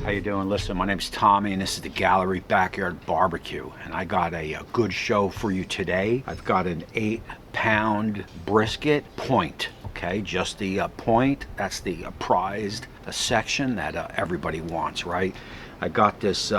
How you doing? Listen, my name's Tommy and this is the Gallery Backyard Barbecue, and I got a good show for you today. I've got an 8-pound brisket point, okay? Just the point. That's the prized section that everybody wants, right? I got this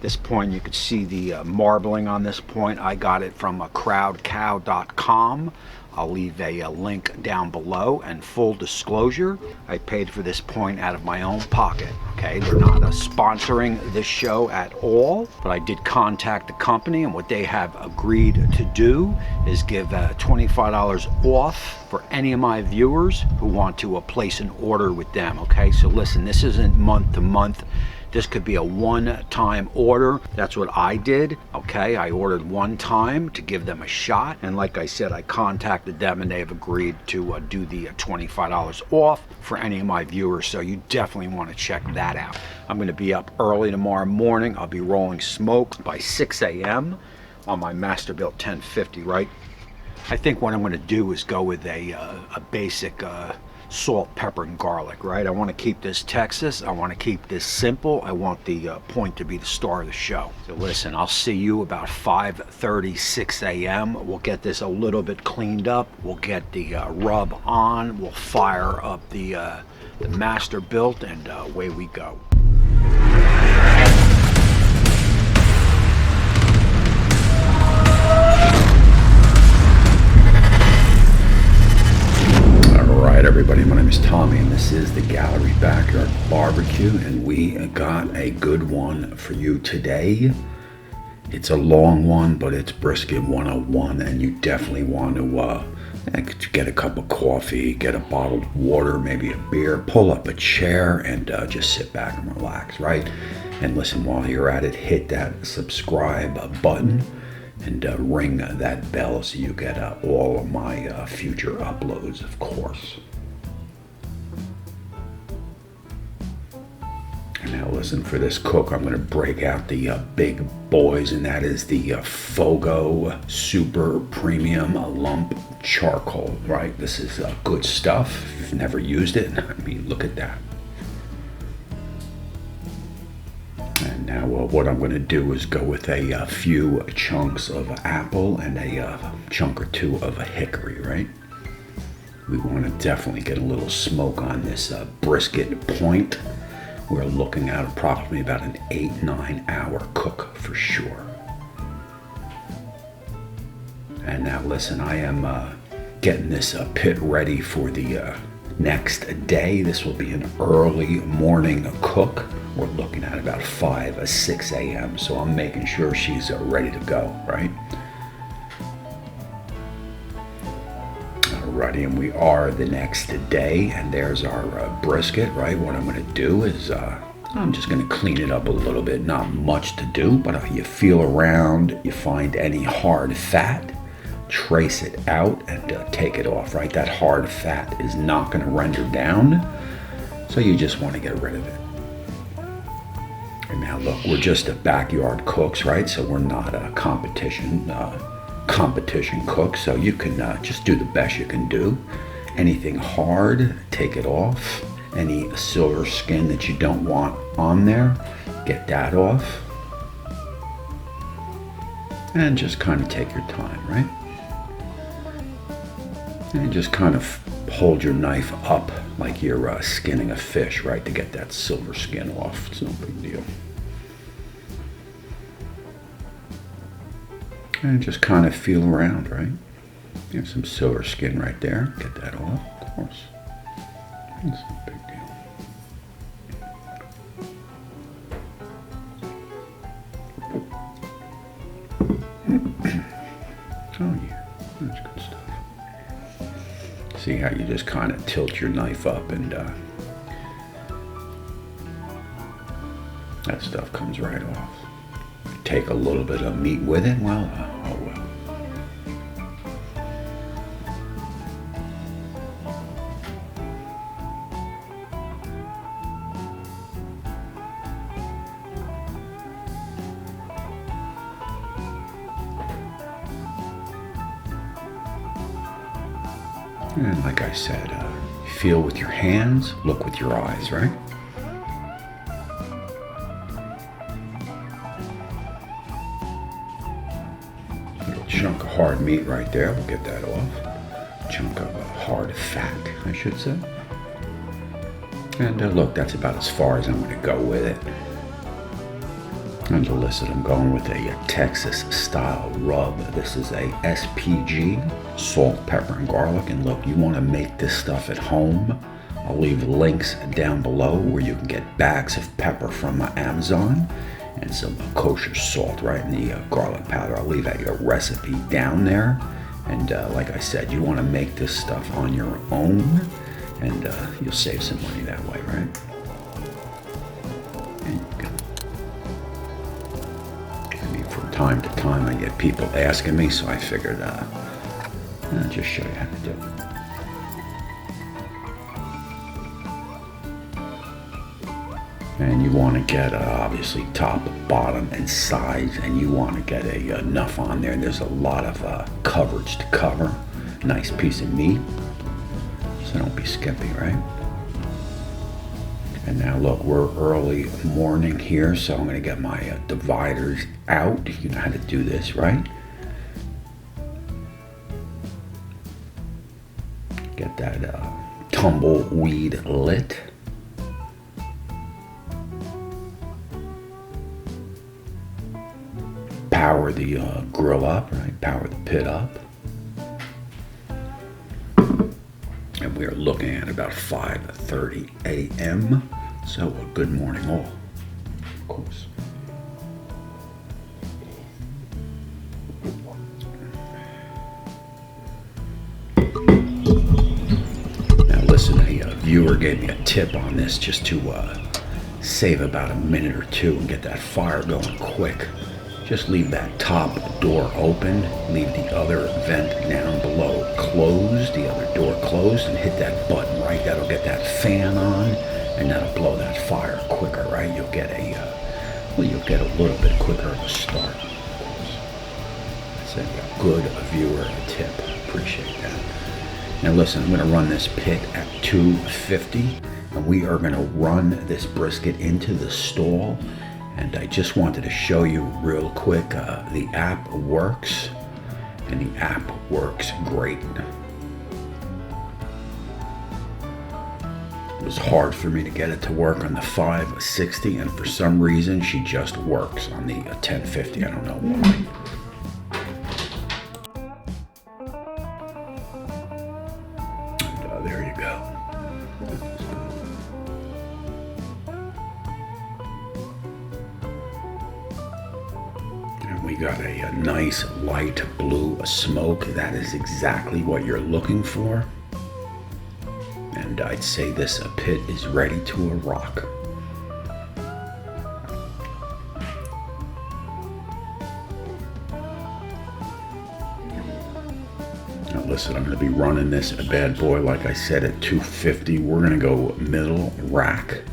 this point. You can see the marbling on this point. I got it from crowdcow.com. I'll leave a link down below, and full disclosure, I paid for this point out of my own pocket, okay? They're not sponsoring this show at all, but I did contact the company, and what they have agreed to do is give $25 off for any of my viewers who want to place an order with them, okay? So listen, this isn't month to month. This could be a one-time order. That's what I did, okay? I ordered one time to give them a shot, and like I said, I contacted them and they've agreed to do the $25 off for any of my viewers, so you definitely want to check that out. I'm going to be up early tomorrow morning. I'll be rolling smoke by 6 a.m. on my Masterbuilt 1050, right? I think what I'm going to do is go with a basic salt, pepper, and garlic, right? I want to keep this Texas. I want to keep this simple. I want the point to be the star of the show. So listen, I'll see you about 5:30, 6 a.m. We'll get this a little bit cleaned up. We'll get the rub on. We'll fire up the Masterbuilt, and away we go. Alright everybody, my name is Tommy and this is the Gallery Backyard Barbecue, and we got a good one for you today. It's a long one, but it's Brisket 101, and you definitely want to get a cup of coffee, get a bottled water, maybe a beer, pull up a chair and just sit back and relax, right? And listen, while you're at it, hit that subscribe button and ring that bell so you get all of my future uploads, of course. And now listen, for this cook, I'm going to break out the big boys, and that is the Fogo Super Premium Lump Charcoal, right? This is good stuff. If you've never used it, I mean, look at that. And now what I'm going to do is go with a few chunks of apple and a chunk or two of a hickory, right? We want to definitely get a little smoke on this brisket point. We're looking at approximately about an 8-9 hour cook for sure. And now listen, I am getting this pit ready for the next day. This will be an early morning cook. We're looking at about 5 or 6 a.m. So I'm making sure she's ready to go, right? Alrighty, and we are the next day, and there's our brisket, right? What I'm going to do is I'm just going to clean it up a little bit. Not much to do, but you feel around, you find any hard fat, trace it out and take it off, right? That hard fat is not going to render down, so you just want to get rid of it. And now look, we're just backyard cooks, right? So we're not a competition cooks, so you can just do the best you can do. Anything hard, take it off. Any silver skin that you don't want on there, get that off. And just kind of take your time, right? And just kind of hold your knife up like you're skinning a fish, right? To get that silver skin off. It's no big deal. And just kind of feel around, right? There's some silver skin right there. Get that off, of course. It's no big deal. Oh yeah, that's good stuff. See how you just kind of tilt your knife up and that stuff comes right off. Take a little bit of meat with it, well, oh well. And like I said, feel with your hands, look with your eyes, right? chunk of hard meat right there. We'll get that off. Chunk of hard fat, I should say. And look, that's about as far as I'm going to go with it. And listen, I'm going with a Texas style rub. This is a SPG, salt, pepper, and garlic. And look, you want to make this stuff at home. I'll leave links down below where you can get bags of pepper from Amazon and some kosher salt, right, in the garlic powder. I'll leave a recipe down there. And like I said, you want to make this stuff on your own, and you'll save some money that way, right? And you go. I mean, from time to time, I get people asking me, so I figured I'll just show you how to do it. And you want to get obviously top, bottom, and sides, and you want to get enough on there. There's a lot of coverage to cover. Nice piece of meat, so don't be skippy, right? And now look, we're early morning here, so I'm going to get my dividers out. You know how to do this, right? Get that tumbleweed lit. Power the grill up, right? Power the pit up. And we are looking at about 5:30 a.m. So a good morning all, of course. Now listen, a viewer gave me a tip on this just to save about a minute or two and get that fire going quick. Just leave that top door open, leave the other vent down below closed, the other door closed, and hit that button, right? That'll get that fan on, and that'll blow that fire quicker, right? You'll get you'll get a little bit quicker of a start. That's a good viewer tip. Appreciate that. Now listen, I'm going to run this pit at 250, and we are going to run this brisket into the stall. And I just wanted to show you real quick, the app works, and the app works great. It was hard for me to get it to work on the 560, and for some reason, she just works on the 1050. I don't know why. And there you go. We got a nice light blue smoke. That is exactly what you're looking for. And I'd say this pit is ready to rock. Now listen, I'm going to be running this bad boy, like I said, at 250. We're going to go middle rack.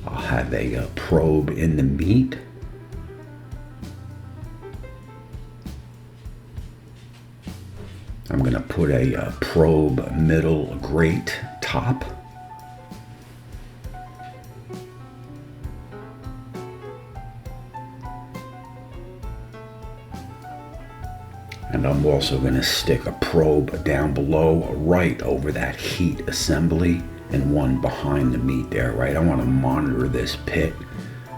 I'll have a probe in the meat. I'm going to put a probe middle grate top. And I'm also going to stick a probe down below right over that heat assembly and one behind the meat there, right? I want to monitor this pit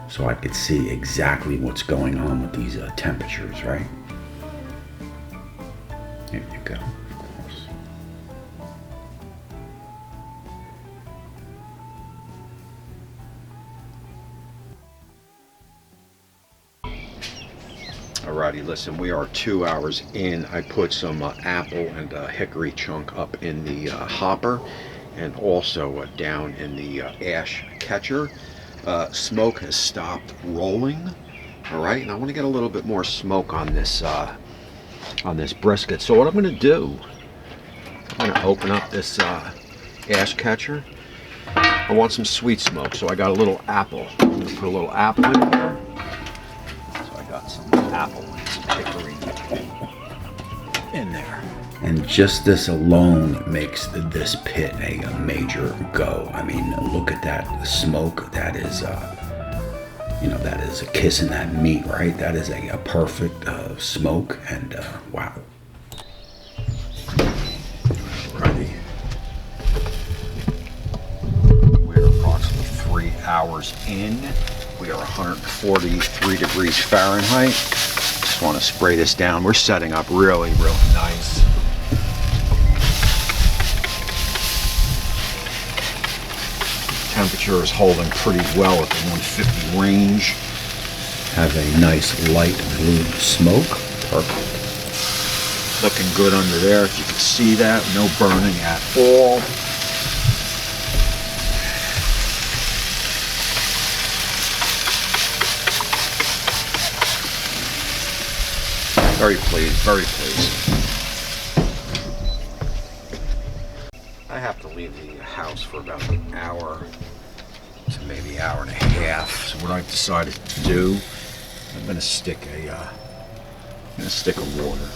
so I could see exactly what's going on with these temperatures, right? There you go, of course. Alrighty, listen, we are 2 hours in. I put some apple and hickory chunk up in the hopper, and also down in the ash catcher. Smoke has stopped rolling. Alright, and I want to get a little bit more smoke on this brisket. So what I'm going to do, I'm going to open up this ash catcher. I want some sweet smoke, so I got a little apple. I'm going to put a little apple in here. So I got some apple and some hickory in there. And just this alone makes this pit a major go. I mean, look at that smoke. That is, You know, that is a kissing that meat, right? That is a perfect smoke, and wow. Ready. We're approximately 3 hours in. We are 143 degrees Fahrenheit. Just want to spray this down. We're setting up really, really nice. Temperature is holding pretty well at the 150 range. Have a nice light blue smoke. Perfect. Looking good under there, if you can see that. No burning at all. Very pleased, very pleased. I have to leave the house for about an hour to maybe hour and a half. So what I've decided to do, I'm gonna stick a water.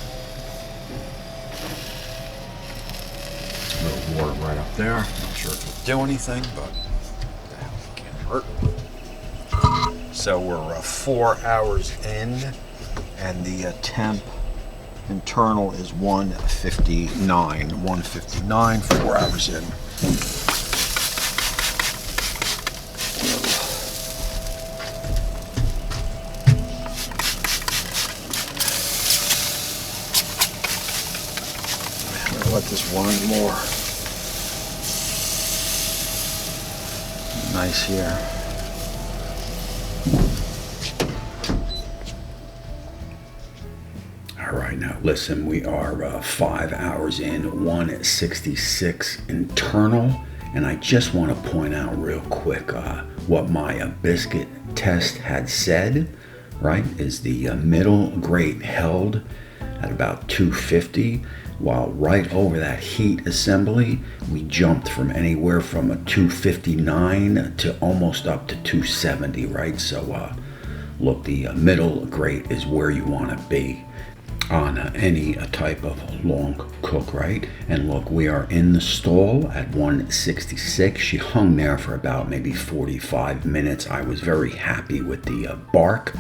A little water right up there. Not sure if it'll do anything, but it can't hurt. So we're 4 hours in, and the temp internal is 159. 159, 4 hours in. Let this one more. Nice here. All right, now listen, we are 5 hours in, 166 internal, and I just want to point out real quick what my biscuit test had said, right, is the middle grate held at about 250, while right over that heat assembly, we jumped from anywhere from a 259 to almost up to 270, right? So look, the middle grate is where you want to be on any type of long cook, right? And look, we are in the stall at 166. She hung there for about maybe 45 minutes. I was very happy with the bark,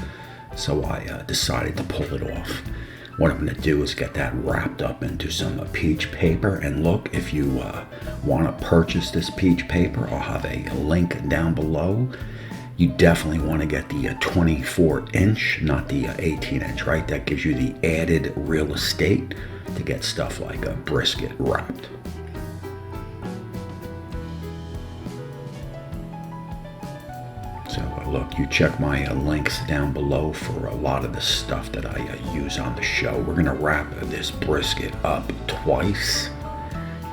so I decided to pull it off. What I'm going to do is get that wrapped up into some peach paper. And look, if you want to purchase this peach paper, I'll have a link down below. You definitely want to get the 24-inch, not the 18-inch, right? That gives you the added real estate to get stuff like a brisket wrapped. So look, you check my links down below for a lot of the stuff that I use on the show. We're gonna wrap this brisket up twice,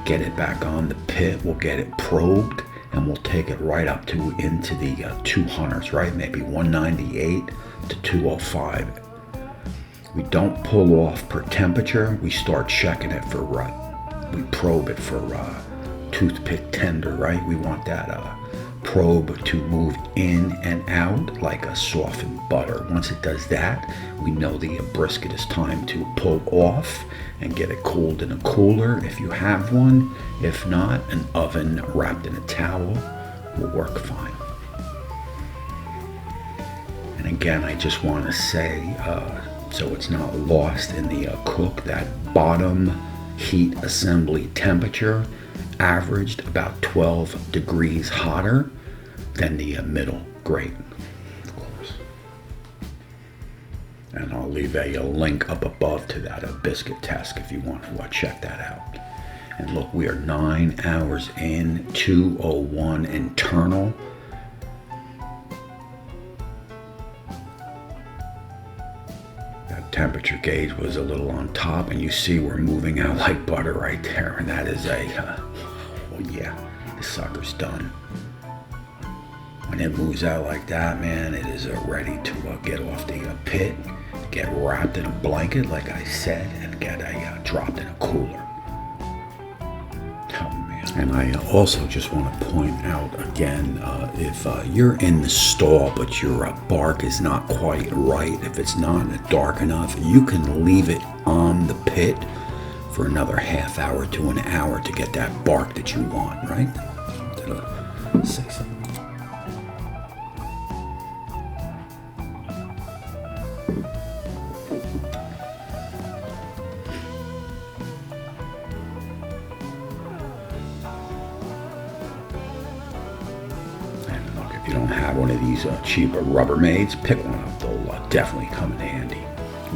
get it back on the pit, we'll get it probed, and we'll take it right up to into the 200s, right? Maybe 198 to 205. We don't pull off per temperature. We start checking it for we probe it for toothpick tender, right? We want that probe to move in and out like a softened butter. Once it does that, we know the brisket is time to pull off and get it cooled in a cooler if you have one. If not, an oven wrapped in a towel will work fine. And again, I just want to say, so it's not lost in the cook, that bottom heat assembly temperature averaged about 12 degrees hotter than the middle grate, of course. And I'll leave a link up above to that biscuit test if you want to check that out. And look, we are 9 hours in, 201 internal. That temperature gauge was a little on top, and you see we're moving out like butter right there. And that is oh yeah, the sucker's done. When it moves out like that, man, it is ready to get off the pit, get wrapped in a blanket, like I said, and get dropped in a cooler. Oh man! And I also just want to point out again, if you're in the stall but your bark is not quite right, if it's not dark enough, you can leave it on the pit for another half hour to an hour to get that bark that you want, right? Say something. have one of these cheap Rubbermaids, pick one up. They'll definitely come in handy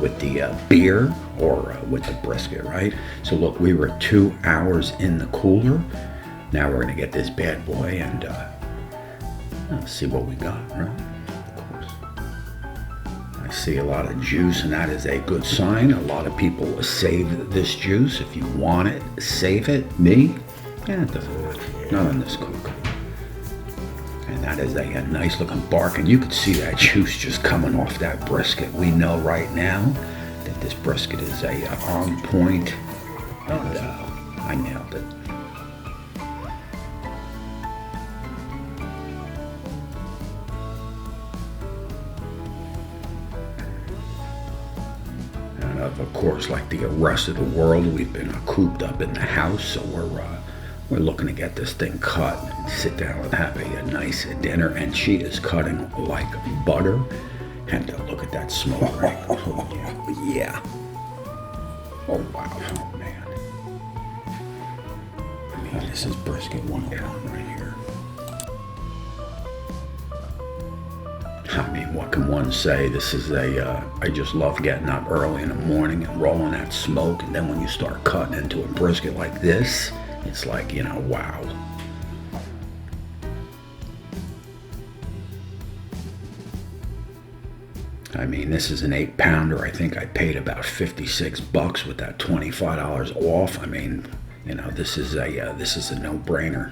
with the beer or with the brisket, right? So look, we were 2 hours in the cooler. Now we're gonna get this bad boy and see what we got, right? Of course. I see a lot of juice, and that is a good sign. A lot of people save this juice. If you want it, save it. Me? Yeah, it doesn't matter. Not on this cook. And that is a nice looking bark, and you can see that juice just coming off that brisket. We know right now that this brisket is on point, and I nailed it. And of course, like the rest of the world, we've been cooped up in the house, so we're looking to get this thing cut and sit down and have a nice dinner. And she is cutting like butter. And look at that smoke, right? Oh, yeah. Oh, wow. Oh, man. I mean, this is brisket 101 right here. I mean, what can one say? This is I just love getting up early in the morning and rolling that smoke. And then when you start cutting into a brisket like this, it's like, you know, wow. I mean, this is an 8-pounder. I think I paid about $56 with that $25 off. I mean, you know, this is a no-brainer.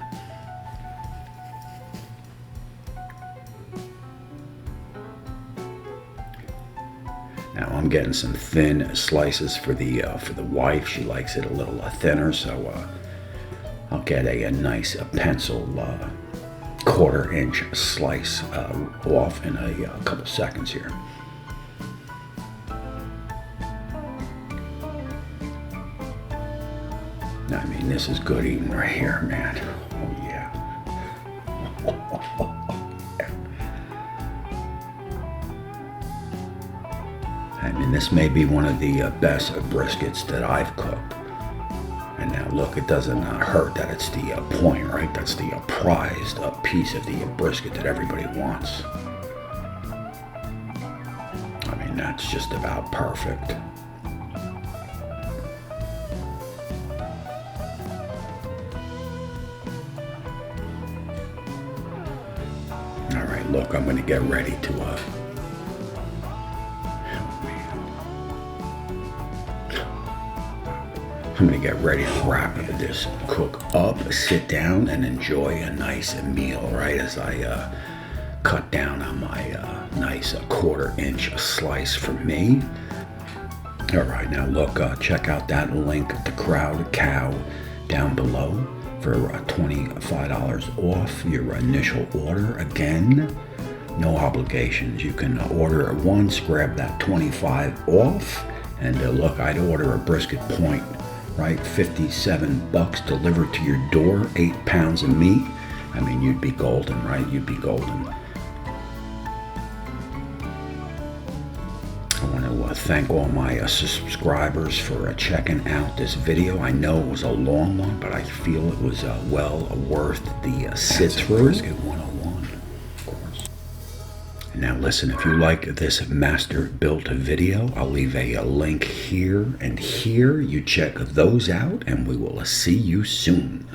Now I'm getting some thin slices for the wife. She likes it a little thinner, so I'll get a nice pencil 1/4 inch slice off in a couple seconds here. I mean, this is good eating right here, man. Oh yeah. I mean, this may be one of the best briskets that I've cooked. And now look, it doesn't hurt that it's the point, right? That's the prized piece of the brisket that everybody wants. I mean, that's just about perfect. All right, look, I'm gonna get ready to I'm gonna get ready to wrap this cook up, sit down, and enjoy a nice meal, right? As I cut down on my nice 1/4 inch slice for me. All right, now look, check out that link, the Crowd Cow, down below for $25 off your initial order. Again, no obligations. You can order it once, grab that 25 off, and look, I'd order a brisket point. Right, $57 delivered to your door, 8 pounds of meat. I mean, you'd be golden, right? You'd be golden. I want to thank all my subscribers for checking out this video. I know it was a long one, but I feel it was well worth the sit through. Brisket 101, of course. Now listen, if you like this Masterbuilt video, I'll leave a link here and here. You check those out, and we will see you soon.